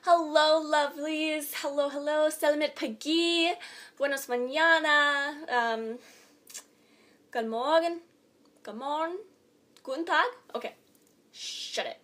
Hello, lovelies. Hello, hello. Salamat pagi. Buenos mañana. Good morning. Good morning. Guten Tag. Okay. Shut it.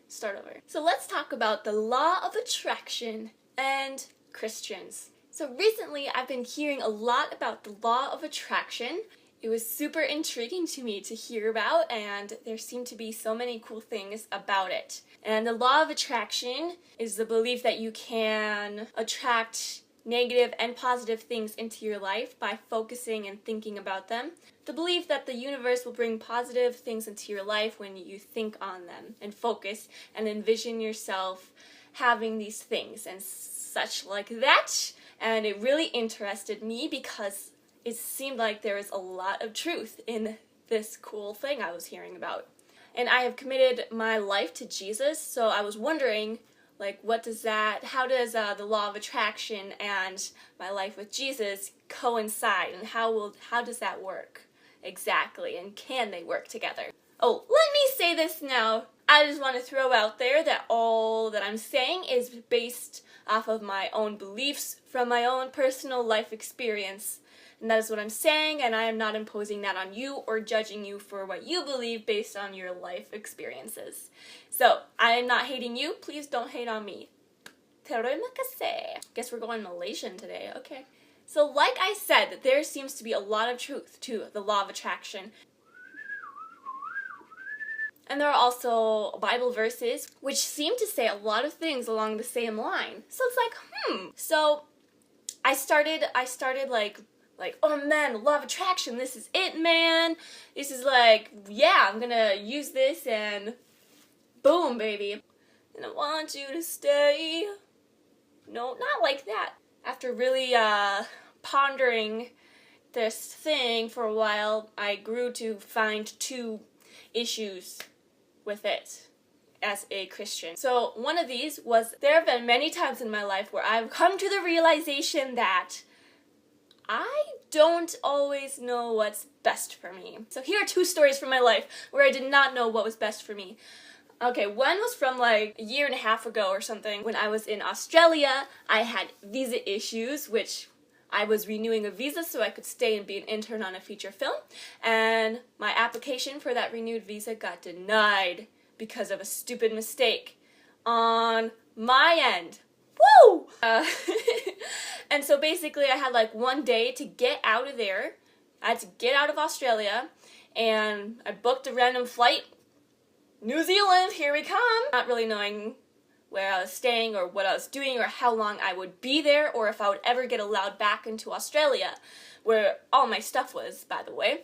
Start over. So let's talk about the law of attraction and Christians. So recently I've been hearing a lot about the law of attraction. It was super intriguing to me to hear about, and there seem to be so many cool things about it. And the law of attraction is the belief that you can attract negative and positive things into your life by focusing and thinking about them. The belief that the universe will bring positive things into your life when you think on them and focus and envision yourself having these things and such like that. And it really interested me because it seemed like there was a lot of truth in this cool thing I was hearing about. And I have committed my life to Jesus, so I was wondering, how does the law of attraction and my life with Jesus coincide, and how does that work exactly, and can they work together? Oh, let me say this now. I just want to throw out there that all that I'm saying is based off of my own beliefs from my own personal life experience. And that is what I'm saying, and I am not imposing that on you or judging you for what you believe based on your life experiences. So, I am not hating you. Please don't hate on me. Terima kasih. Guess we're going Malaysian today. Okay. So, like I said, there seems to be a lot of truth to the law of attraction. And there are also Bible verses which seem to say a lot of things along the same line. So it's like, So I started oh man, the law of attraction, this is it, man. This is I'm gonna use this and boom, baby. And I want you to stay. No, not like that. After really pondering this thing for a while, I grew to find two issues with it as a Christian. So one of these was, there have been many times in my life where I've come to the realization that I don't always know what's best for me. So here are two stories from my life where I did not know what was best for me. Okay, one was from a year and a half ago or something. When I was in Australia, I had visa issues, which I was renewing a visa so I could stay and be an intern on a feature film. And my application for that renewed visa got denied because of a stupid mistake on my end. Woo! And so basically I had 1 day to get out of there. I had to get out of Australia, and I booked a random flight. New Zealand, here we come! Not really knowing where I was staying or what I was doing or how long I would be there or if I would ever get allowed back into Australia, where all my stuff was, by the way.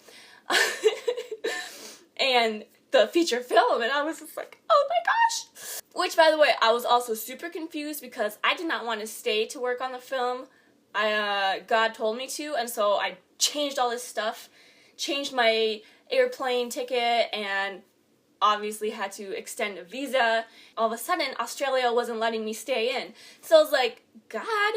And the feature film, and I was just like, oh my gosh! Which, by the way, I was also super confused because I did not want to stay to work on the film. God told me to, and so I changed all this stuff, changed my airplane ticket, and obviously had to extend a visa. All of a sudden, Australia wasn't letting me stay in. So I was like, God,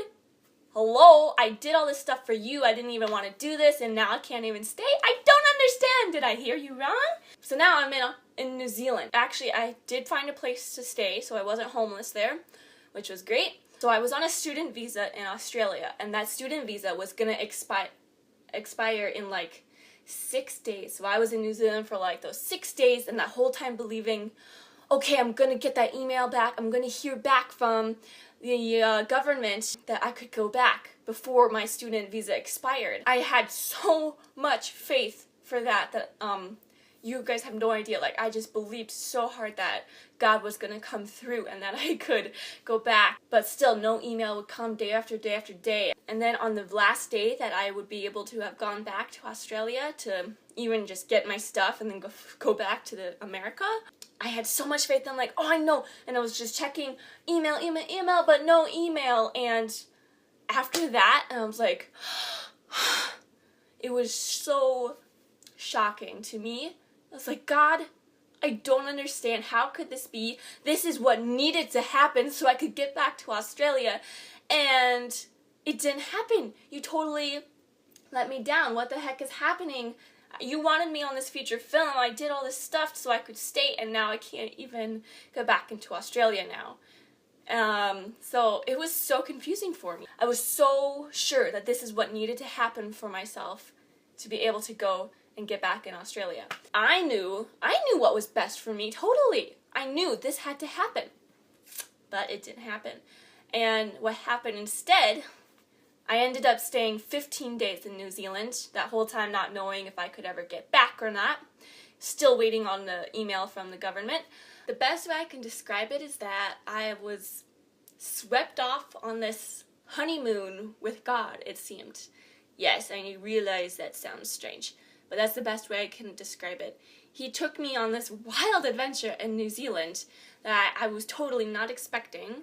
hello, I did all this stuff for you, I didn't even want to do this, and now I can't even stay? I don't understand! Did I hear you wrong? So now I'm in New Zealand. Actually, I did find a place to stay, so I wasn't homeless there, which was great. So I was on a student visa in Australia, and that student visa was gonna expire in 6 days. So I was in New Zealand for those 6 days, and that whole time believing, okay, I'm gonna get that email back, I'm gonna hear back from the government that I could go back before my student visa expired. I had so much faith for that you guys have no idea. I just believed so hard that God was gonna come through and that I could go back. But still, no email would come day after day after day. And then on the last day that I would be able to have gone back to Australia to even just get my stuff and then go back to America, I had so much faith. I'm like, oh, I know. And I was just checking email, but no email. And after that, I was like, it was so shocking to me. I was like, God, I don't understand. How could this be? This is what needed to happen so I could get back to Australia. And it didn't happen. You totally let me down. What the heck is happening? You wanted me on this feature film. I did all this stuff so I could stay, and now I can't even go back into Australia now. So it was so confusing for me. I was so sure that this is what needed to happen for myself to be able to go and get back in Australia. I knew what was best for me, totally. I knew this had to happen, but it didn't happen. And what happened instead, I ended up staying 15 days in New Zealand, that whole time not knowing if I could ever get back or not, still waiting on the email from the government. The best way I can describe it is that I was swept off on this honeymoon with God, it seemed. Yes, I realize that sounds strange, but that's the best way I can describe it. He took me on this wild adventure in New Zealand that I was totally not expecting.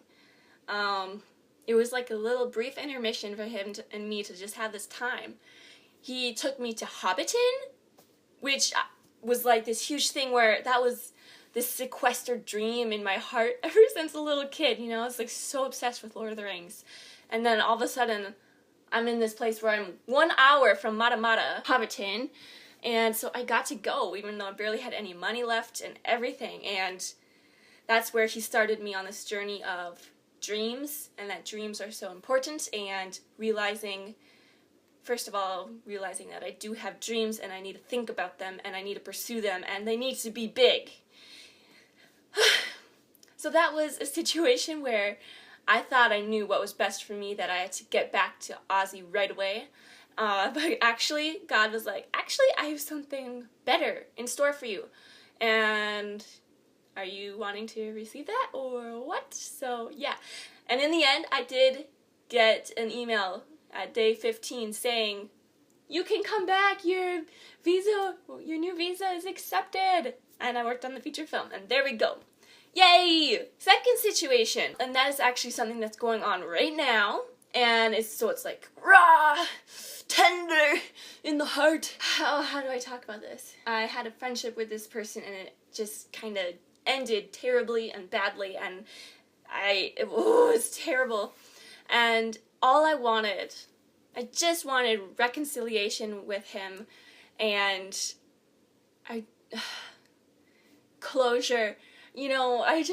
It was like a little brief intermission for him and me to just have this time. He took me to Hobbiton, which was like this huge thing where that was this sequestered dream in my heart ever since a little kid, you know? I was like so obsessed with Lord of the Rings. And then all of a sudden, I'm in this place where I'm 1 hour from Matamata, Hobbiton, and so I got to go even though I barely had any money left and everything. And that's where he started me on this journey of dreams, and that dreams are so important, and first of all, realizing that I do have dreams and I need to think about them and I need to pursue them and they need to be big. So that was a situation where I thought I knew what was best for me, that I had to get back to Aussie right away. But actually, God was like, I have something better in store for you. And are you wanting to receive that or what? So yeah. And in the end, I did get an email at day 15 saying, you can come back, your new visa is accepted. And I worked on the feature film, and there we go. Yay! Second situation, and that is actually something that's going on right now, and it's like raw, tender in the heart. How do I talk about this? I had a friendship with this person, and it just kind of ended terribly and badly, and it was terrible. And all I just wanted reconciliation with him, and closure. You know, I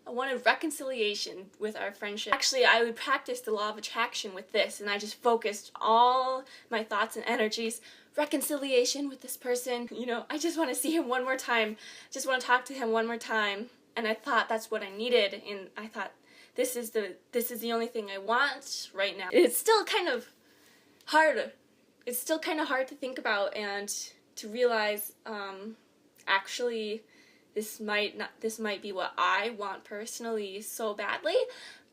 wanted reconciliation with our friendship. Actually, I would practice the law of attraction with this, and I just focused all my thoughts and energies. Reconciliation with this person. You know, I just want to see him one more time. Just want to talk to him one more time. And I thought that's what I needed, and I thought this is the only thing I want right now. It's still kind of hard. It's still kind of hard to think about and to realize, actually, this might be what I want personally so badly,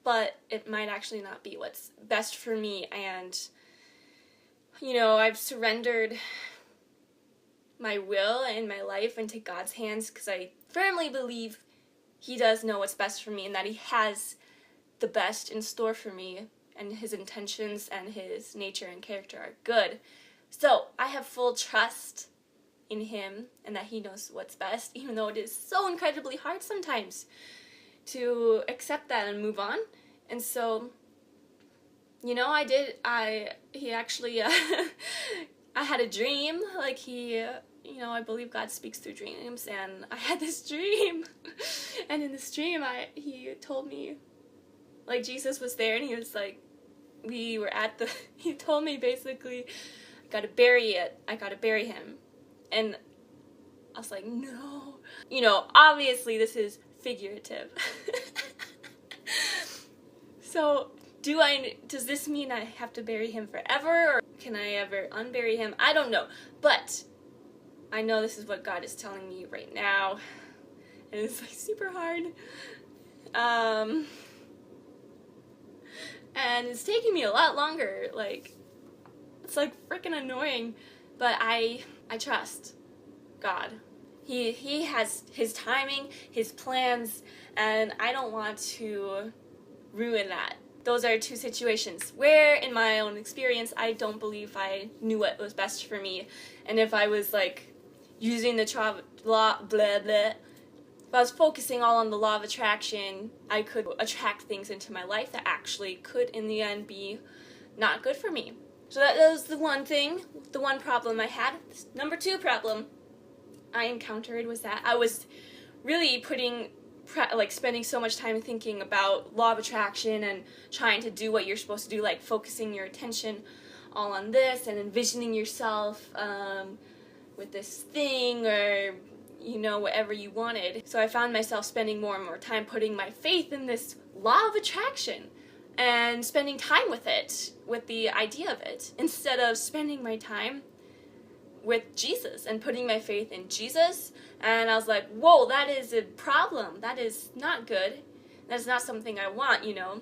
but it might actually not be what's best for me. And, you know, I've surrendered my will and my life into God's hands because I firmly believe He does know what's best for me and that He has the best in store for me, and His intentions and His nature and character are good. So I have full trust in Him and that He knows what's best, even though it is so incredibly hard sometimes to accept that and move on. And so, you know, he actually, I had a dream, like you know, I believe God speaks through dreams, and I had this dream, and in this dream, he told me, like, Jesus was there, and he was like, he told me basically, I gotta bury him. And I was like, no. You know, obviously this is figurative. So, does this mean I have to bury him forever, or can I ever unbury him? I don't know. But I know this is what God is telling me right now. And it's like super hard. And it's taking me a lot longer. Like, it's like freaking annoying. But I trust God. He has His timing, His plans, and I don't want to ruin that. Those are two situations where, in my own experience, I don't believe I knew what was best for me. And if I was, like, using the if I was focusing all on the law of attraction, I could attract things into my life that actually could, in the end, be not good for me. So that was the one problem I had. Number 2 problem I encountered was that I was really putting like spending so much time thinking about law of attraction and trying to do what you're supposed to do, like focusing your attention all on this and envisioning yourself with this thing or, you know, whatever you wanted. So I found myself spending more and more time putting my faith in this law of attraction and spending time with it, with the idea of it, instead of spending my time with Jesus and putting my faith in Jesus. And I was like, whoa, that is a problem. That is not good. That's not something I want, you know.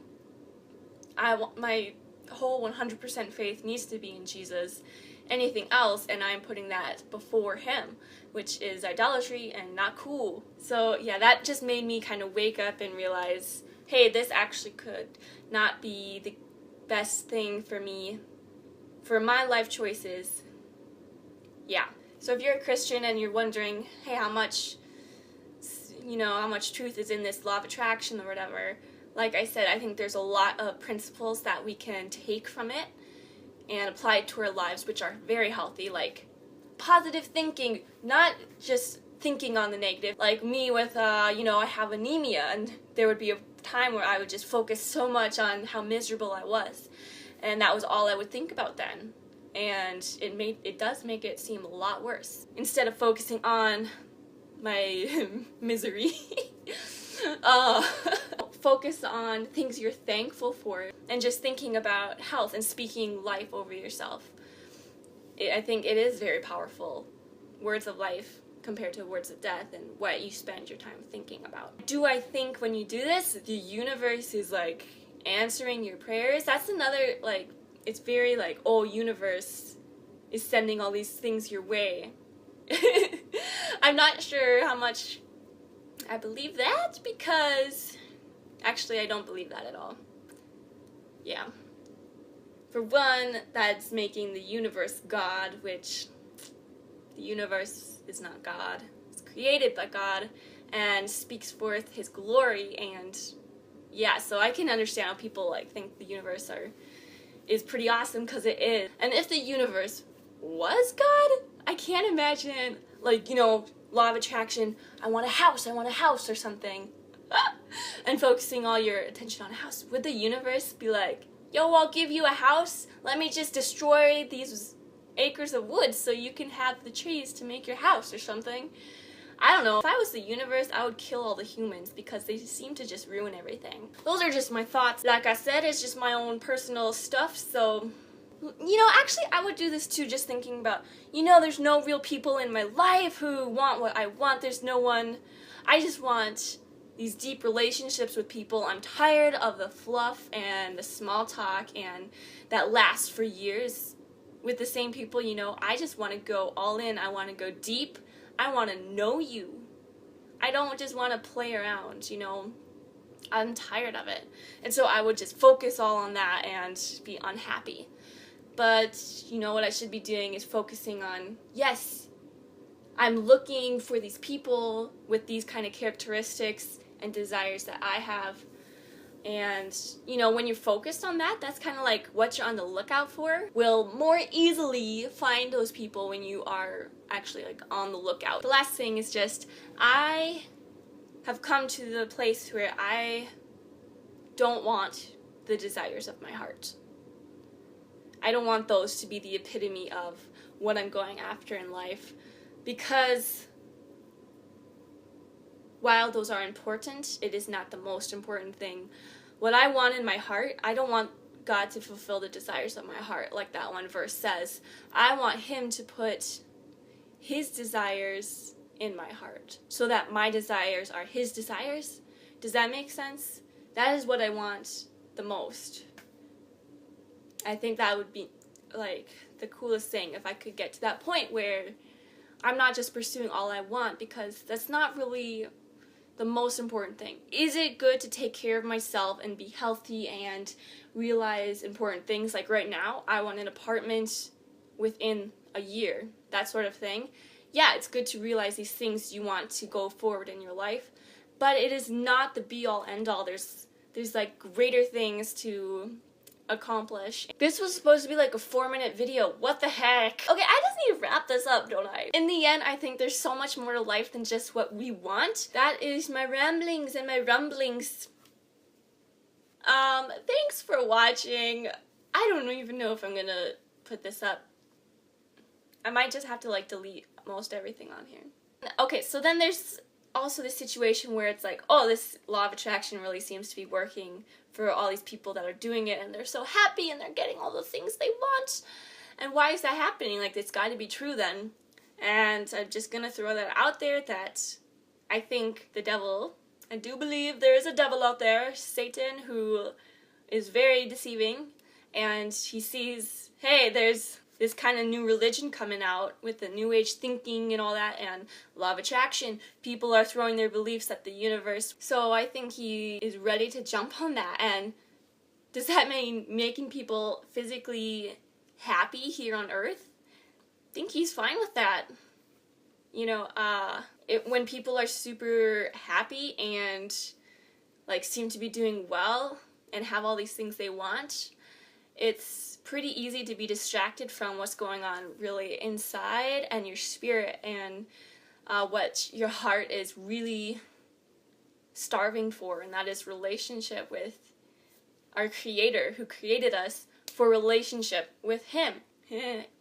My whole 100% faith needs to be in Jesus. Anything else, and I'm putting that before him, which is idolatry and not cool. So yeah, that just made me kind of wake up and realize, hey, this actually could not be the best thing for me, for my life choices. Yeah. So if you're a Christian and you're wondering, hey, how much truth is in this law of attraction or whatever, like I said, I think there's a lot of principles that we can take from it and apply it to our lives, which are very healthy, like positive thinking, not just thinking on the negative. Like me with, I have anemia, and there would be a time where I would just focus so much on how miserable I was, and that was all I would think about then. And it does make it seem a lot worse. Instead of focusing on my misery, focus on things you're thankful for and just thinking about health and speaking life over yourself. I think it is very powerful. Words of life compared to words of death and what you spend your time thinking about. Do I think when you do this, the universe is like answering your prayers? That's another, like, it's very like, oh, universe is sending all these things your way. I'm not sure how much I believe that, because actually I don't believe that at all. Yeah. For one, that's making the universe God, which the universe is not God. It's created by God and speaks forth his glory, and yeah, so I can understand how people like think the universe is pretty awesome, because it is. And if the universe was God, I can't imagine, like, law of attraction, I want a house or something, and focusing all your attention on a house. Would the universe be like, yo, I'll give you a house, let me just destroy these acres of wood so you can have the trees to make your house or something? I don't know. If I was the universe, I would kill all the humans because they seem to just ruin everything. Those are just my thoughts. Like I said, it's just my own personal stuff, so, actually I would do this too, just thinking about, there's no real people in my life who want what I want. There's no one. I just want these deep relationships with people. I'm tired of the fluff and the small talk and that lasts for years with the same people. I just want to go all in. I want to go deep. I want to know you. I don't just want to play around, I'm tired of it. And so I would just focus all on that and be unhappy. But, what I should be doing is focusing on, yes, I'm looking for these people with these kind of characteristics and desires that I have. And, when you're focused on that, that's kind of like what you're on the lookout for. Will more easily find those people when you are actually like on the lookout. The last thing is just, I have come to the place where I don't want the desires of my heart. I don't want those to be the epitome of what I'm going after in life, because while those are important, it is not the most important thing. What I want in my heart, I don't want God to fulfill the desires of my heart, like that one verse says. I want him to put his desires in my heart, so that my desires are his desires. Does that make sense? That is what I want the most. I think that would be like the coolest thing, if I could get to that point where I'm not just pursuing all I want, because that's not really the most important thing. Is it good to take care of myself and be healthy and realize important things? Like right now, I want an apartment within a year, that sort of thing. Yeah, it's good to realize these things you want to go forward in your life, but it is not the be-all, end-all. There's like greater things to accomplish. This was supposed to be like a 4-minute video. What the heck? Okay, I just need to wrap this up, don't I? In the end, I think there's so much more to life than just what we want. That is my ramblings and my rumblings. Thanks for watching. I don't even know if I'm gonna put this up. I might just have to like delete most everything on here. Okay, so then there's also this situation where it's like, oh, this law of attraction really seems to be working for all these people that are doing it, and they're so happy and they're getting all the things they want. And why is that happening? Like, it's got to be true then. And I'm just gonna throw that out there that I think the devil, I do believe there is a devil out there, Satan, who is very deceiving, and he sees, hey, there's this kind of new religion coming out with the new age thinking and all that, and law of attraction. People are throwing their beliefs at the universe. So I think he is ready to jump on that. And does that mean making people physically happy here on Earth? I think he's fine with that. You know, when people are super happy and like seem to be doing well and have all these things they want, it's pretty easy to be distracted from what's going on really inside and your spirit and what your heart is really starving for, and that is relationship with our Creator who created us for relationship with Him.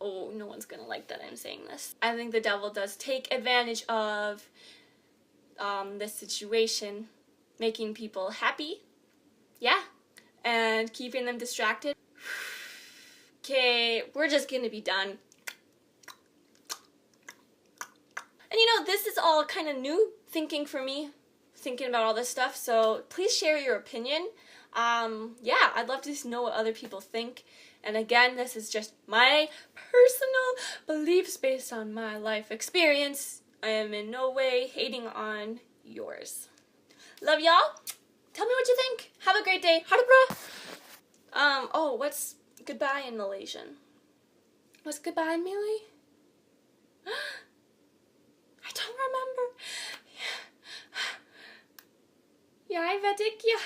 Oh, no one's gonna like that I'm saying this. I think the devil does take advantage of this situation, making people happy, yeah, and keeping them distracted. Okay, we're just gonna be done. And you know, this is all kind of new thinking for me, thinking about all this stuff, so please share your opinion. Yeah, I'd love to know what other people think. And again, this is just my personal beliefs based on my life experience. I am in no way hating on yours. Love y'all. Tell me what you think. Have a great day. Harapra. Oh, what's goodbye in Malaysian? What's goodbye in Malay? I don't remember. Yeah, I vedik ya.